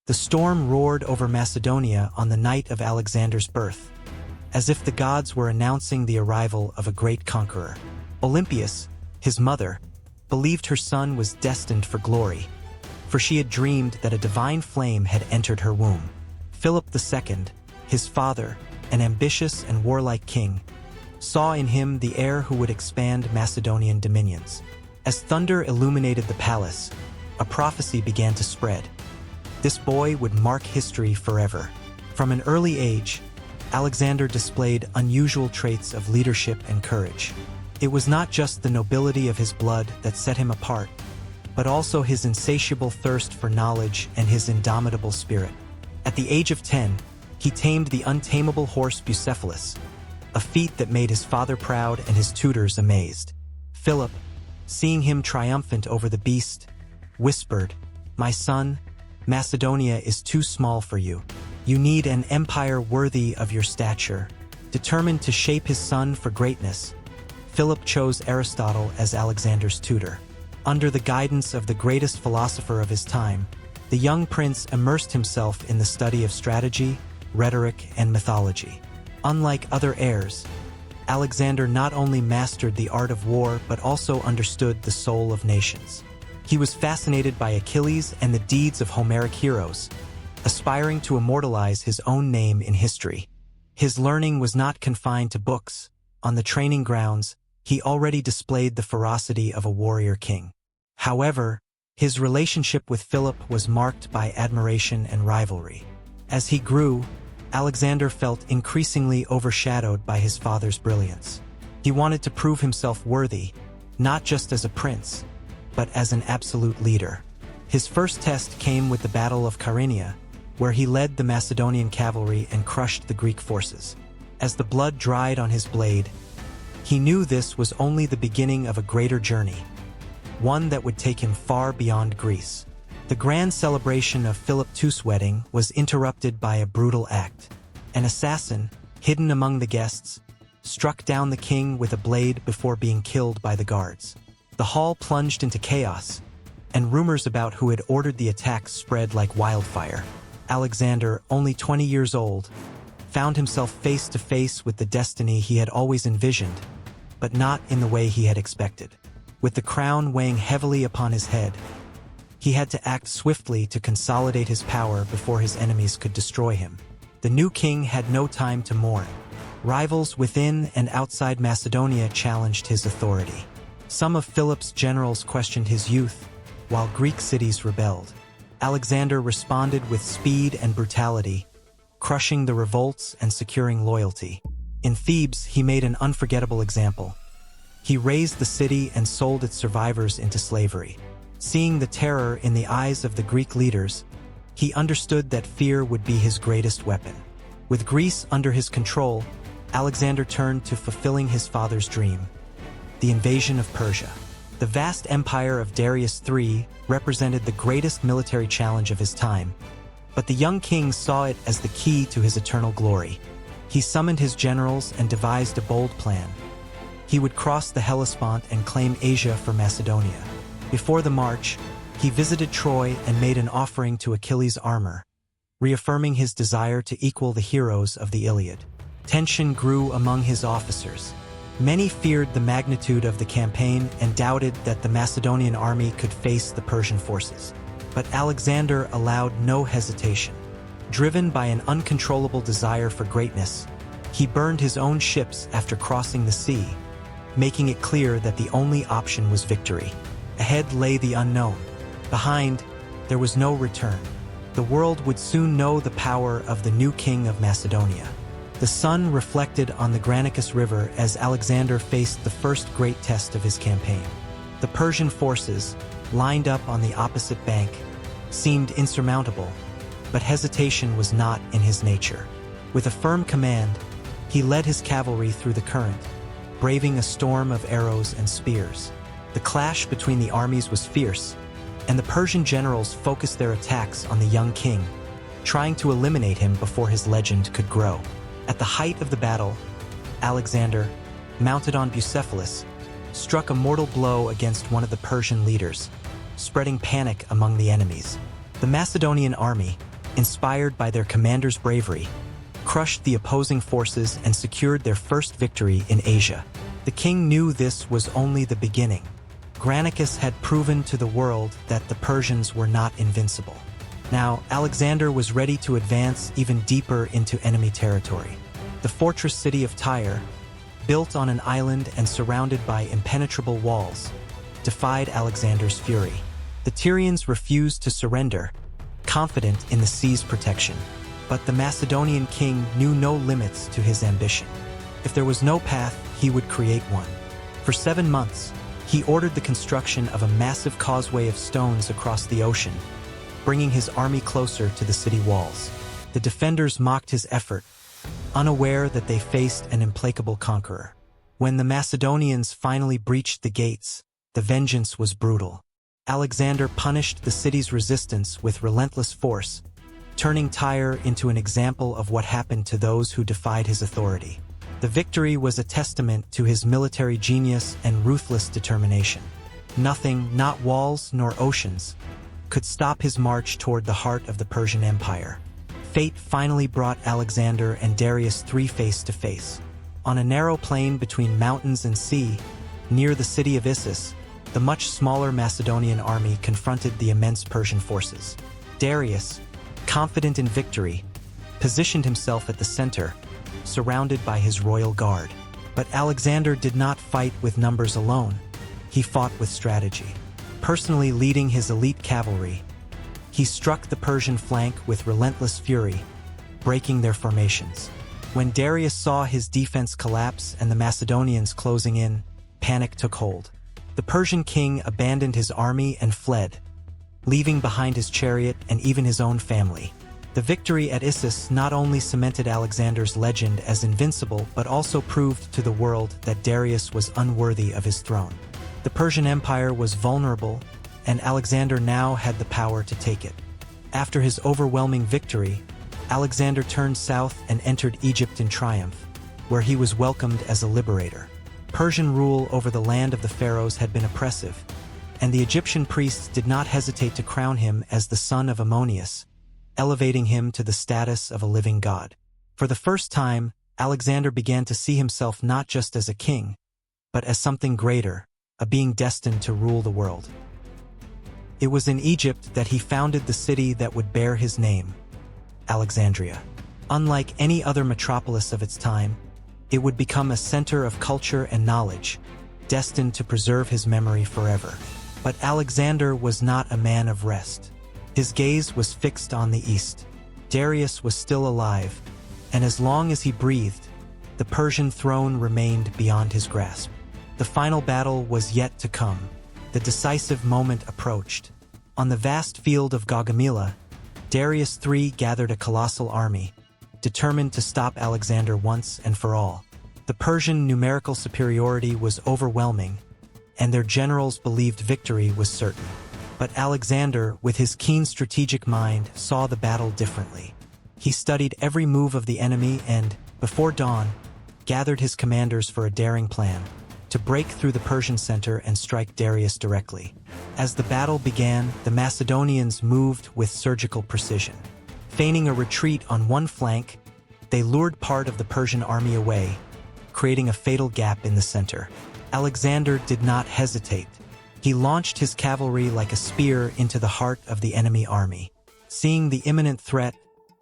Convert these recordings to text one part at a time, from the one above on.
The storm roared over Macedonia on the night of Alexander's birth, as if the gods were announcing the arrival of a great conqueror. Olympias, his mother, believed her son was destined for glory, for she had dreamed that a divine flame had entered her womb. Philip II, his father, an ambitious and warlike king, saw in him the heir who would expand Macedonian dominions. As thunder illuminated the palace, a prophecy began to spread. This boy would mark history forever. From an early age, Alexander displayed unusual traits of leadership and courage. It was not just the nobility of his blood that set him apart, but also his insatiable thirst for knowledge and his indomitable spirit. At the age of 10, he tamed the untamable horse Bucephalus, a feat that made his father proud and his tutors amazed. Philip, seeing him triumphant over the beast, whispered, "My son, Macedonia is too small for you. You need an empire worthy of your stature." Determined to shape his son for greatness, Philip chose Aristotle as Alexander's tutor. Under the guidance of the greatest philosopher of his time, the young prince immersed himself in the study of strategy, rhetoric, and mythology. Unlike other heirs, Alexander not only mastered the art of war but also understood the soul of nations. He was fascinated by Achilles and the deeds of Homeric heroes, aspiring to immortalize his own name in history. His learning was not confined to books. On the training grounds, he already displayed the ferocity of a warrior king. However, his relationship with Philip was marked by admiration and rivalry. As he grew, Alexander felt increasingly overshadowed by his father's brilliance. He wanted to prove himself worthy, not just as a prince, but as an absolute leader. His first test came with the Battle of Chaeronea, where he led the Macedonian cavalry and crushed the Greek forces. As the blood dried on his blade, he knew this was only the beginning of a greater journey, one that would take him far beyond Greece. The grand celebration of Philip II's wedding was interrupted by a brutal act. An assassin, hidden among the guests, struck down the king with a blade before being killed by the guards. The hall plunged into chaos, and rumors about who had ordered the attack spread like wildfire. Alexander, only 20 years old, found himself face to face with the destiny he had always envisioned, but not in the way he had expected. With the crown weighing heavily upon his head, he had to act swiftly to consolidate his power before his enemies could destroy him. The new king had no time to mourn. Rivals within and outside Macedonia challenged his authority. Some of Philip's generals questioned his youth, while Greek cities rebelled. Alexander responded with speed and brutality, crushing the revolts and securing loyalty. In Thebes, he made an unforgettable example. He razed the city and sold its survivors into slavery. Seeing the terror in the eyes of the Greek leaders, he understood that fear would be his greatest weapon. With Greece under his control, Alexander turned to fulfilling his father's dream, the invasion of Persia. The vast empire of Darius III represented the greatest military challenge of his time, but the young king saw it as the key to his eternal glory. He summoned his generals and devised a bold plan. He would cross the Hellespont and claim Asia for Macedonia. Before the march, he visited Troy and made an offering to Achilles' armor, reaffirming his desire to equal the heroes of the Iliad. Tension grew among his officers. Many feared the magnitude of the campaign and doubted that the Macedonian army could face the Persian forces. But Alexander allowed no hesitation. Driven by an uncontrollable desire for greatness, he burned his own ships after crossing the sea, making it clear that the only option was victory. Ahead lay the unknown. Behind, there was no return. The world would soon know the power of the new king of Macedonia. The sun reflected on the Granicus River as Alexander faced the first great test of his campaign. The Persian forces, lined up on the opposite bank, seemed insurmountable, but hesitation was not in his nature. With a firm command, he led his cavalry through the current, braving a storm of arrows and spears. The clash between the armies was fierce, and the Persian generals focused their attacks on the young king, trying to eliminate him before his legend could grow. At the height of the battle, Alexander, mounted on Bucephalus, struck a mortal blow against one of the Persian leaders, spreading panic among the enemies. The Macedonian army, inspired by their commander's bravery, crushed the opposing forces and secured their first victory in Asia. The king knew this was only the beginning. Granicus had proven to the world that the Persians were not invincible. Now, Alexander was ready to advance even deeper into enemy territory. The fortress city of Tyre, built on an island and surrounded by impenetrable walls, defied Alexander's fury. The Tyrians refused to surrender, confident in the sea's protection. But the Macedonian king knew no limits to his ambition. If there was no path, he would create one. For 7 months, he ordered the construction of a massive causeway of stones across the ocean, bringing his army closer to the city walls. The defenders mocked his effort, unaware that they faced an implacable conqueror. When the Macedonians finally breached the gates, the vengeance was brutal. Alexander punished the city's resistance with relentless force, turning Tyre into an example of what happened to those who defied his authority. The victory was a testament to his military genius and ruthless determination. Nothing, not walls nor oceans, could stop his march toward the heart of the Persian Empire. Fate finally brought Alexander and Darius III face to face. On a narrow plain between mountains and sea, near the city of Issus, the much smaller Macedonian army confronted the immense Persian forces. Darius, confident in victory, positioned himself at the center, surrounded by his royal guard. But Alexander did not fight with numbers alone. He fought with strategy. Personally leading his elite cavalry, he struck the Persian flank with relentless fury, breaking their formations. When Darius saw his defense collapse and the Macedonians closing in, panic took hold. The Persian king abandoned his army and fled, leaving behind his chariot and even his own family. The victory at Issus not only cemented Alexander's legend as invincible, but also proved to the world that Darius was unworthy of his throne. The Persian Empire was vulnerable, and Alexander now had the power to take it. After his overwhelming victory, Alexander turned south and entered Egypt in triumph, where he was welcomed as a liberator. Persian rule over the land of the pharaohs had been oppressive, and the Egyptian priests did not hesitate to crown him as the son of Ammonius, elevating him to the status of a living god. For the first time, Alexander began to see himself not just as a king, but as something greater, a being destined to rule the world. It was in Egypt that he founded the city that would bear his name, Alexandria. Unlike any other metropolis of its time, it would become a center of culture and knowledge, destined to preserve his memory forever. But Alexander was not a man of rest. His gaze was fixed on the east. Darius was still alive, and as long as he breathed, the Persian throne remained beyond his grasp. The final battle was yet to come. The decisive moment approached. On the vast field of Gaugamela, Darius III gathered a colossal army, determined to stop Alexander once and for all. The Persian numerical superiority was overwhelming, and their generals believed victory was certain. But Alexander, with his keen strategic mind, saw the battle differently. He studied every move of the enemy and, before dawn, gathered his commanders for a daring plan to break through the Persian center and strike Darius directly. As the battle began, the Macedonians moved with surgical precision. Feigning a retreat on one flank, they lured part of the Persian army away, creating a fatal gap in the center. Alexander did not hesitate. He launched his cavalry like a spear into the heart of the enemy army. Seeing the imminent threat,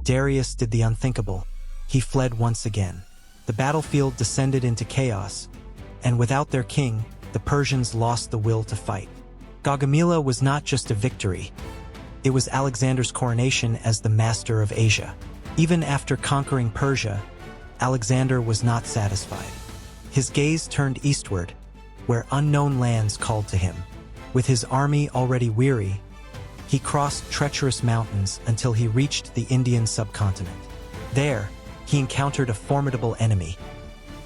Darius did the unthinkable. He fled once again. The battlefield descended into chaos, and without their king, the Persians lost the will to fight. Gaugamela was not just a victory. It was Alexander's coronation as the master of Asia. Even after conquering Persia, Alexander was not satisfied. His gaze turned eastward, where unknown lands called to him. With his army already weary, he crossed treacherous mountains until he reached the Indian subcontinent. There, he encountered a formidable enemy,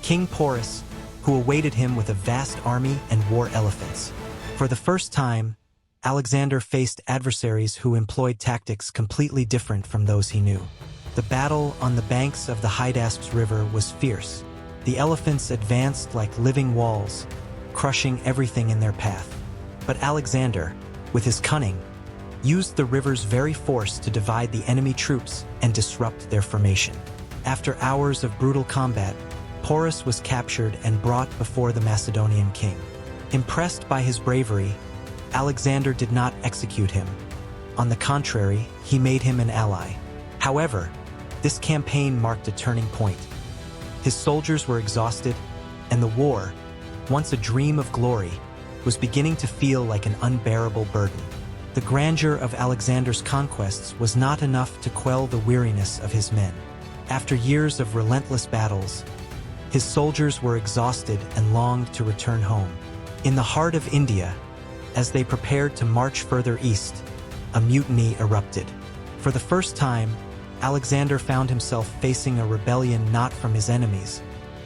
King Porus, who awaited him with a vast army and war elephants. For the first time, Alexander faced adversaries who employed tactics completely different from those he knew. The battle on the banks of the Hydaspes River was fierce. The elephants advanced like living walls, crushing everything in their path. But Alexander, with his cunning, used the river's very force to divide the enemy troops and disrupt their formation. After hours of brutal combat, Porus was captured and brought before the Macedonian king. Impressed by his bravery, Alexander did not execute him. On the contrary, he made him an ally. However, this campaign marked a turning point. His soldiers were exhausted, and the war, once a dream of glory, was beginning to feel like an unbearable burden. The grandeur of Alexander's conquests was not enough to quell the weariness of his men. After years of relentless battles, his soldiers were exhausted and longed to return home. In the heart of India, as they prepared to march further east, a mutiny erupted. For the first time, Alexander found himself facing a rebellion not from his enemies,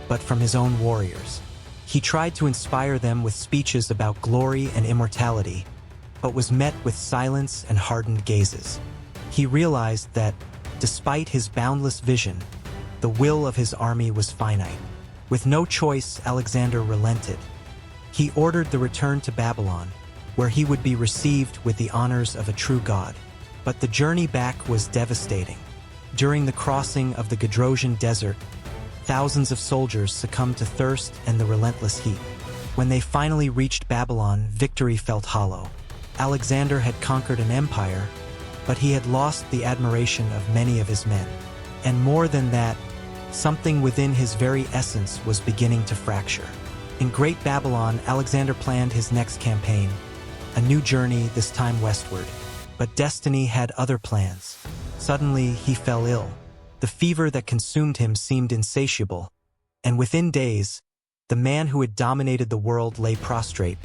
but from his own warriors. He tried to inspire them with speeches about glory and immortality, but was met with silence and hardened gazes. He realized that, despite his boundless vision, the will of his army was finite. With no choice, Alexander relented. He ordered the return to Babylon, where he would be received with the honors of a true god. But the journey back was devastating. During the crossing of the Gedrosian desert, thousands of soldiers succumbed to thirst and the relentless heat. When they finally reached Babylon, victory felt hollow. Alexander had conquered an empire, but he had lost the admiration of many of his men. And more than that, something within his very essence was beginning to fracture. In Great Babylon, Alexander planned his next campaign, a new journey, this time westward. But destiny had other plans. Suddenly, he fell ill. The fever that consumed him seemed insatiable, and within days, the man who had dominated the world lay prostrate,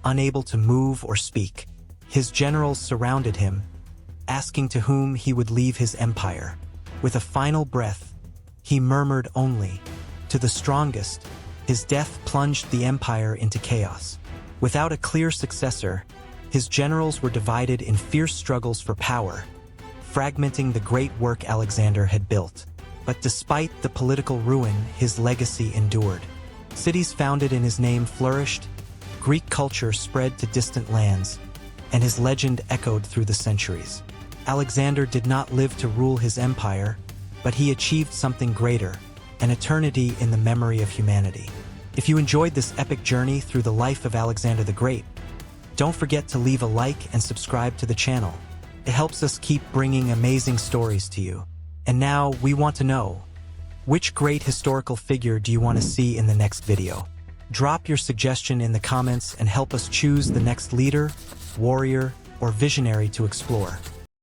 unable to move or speak. His generals surrounded him, asking to whom he would leave his empire. With a final breath, he murmured only, "To the strongest." His death plunged the empire into chaos. Without a clear successor, his generals were divided in fierce struggles for power, fragmenting the great work Alexander had built. But despite the political ruin, his legacy endured. Cities founded in his name flourished, Greek culture spread to distant lands, and his legend echoed through the centuries. Alexander did not live to rule his empire, but he achieved something greater, an eternity in the memory of humanity. If you enjoyed this epic journey through the life of Alexander the Great, don't forget to leave a like and subscribe to the channel. It helps us keep bringing amazing stories to you. And now we want to know, which great historical figure do you want to see in the next video? Drop your suggestion in the comments and help us choose the next leader, warrior, or visionary to explore.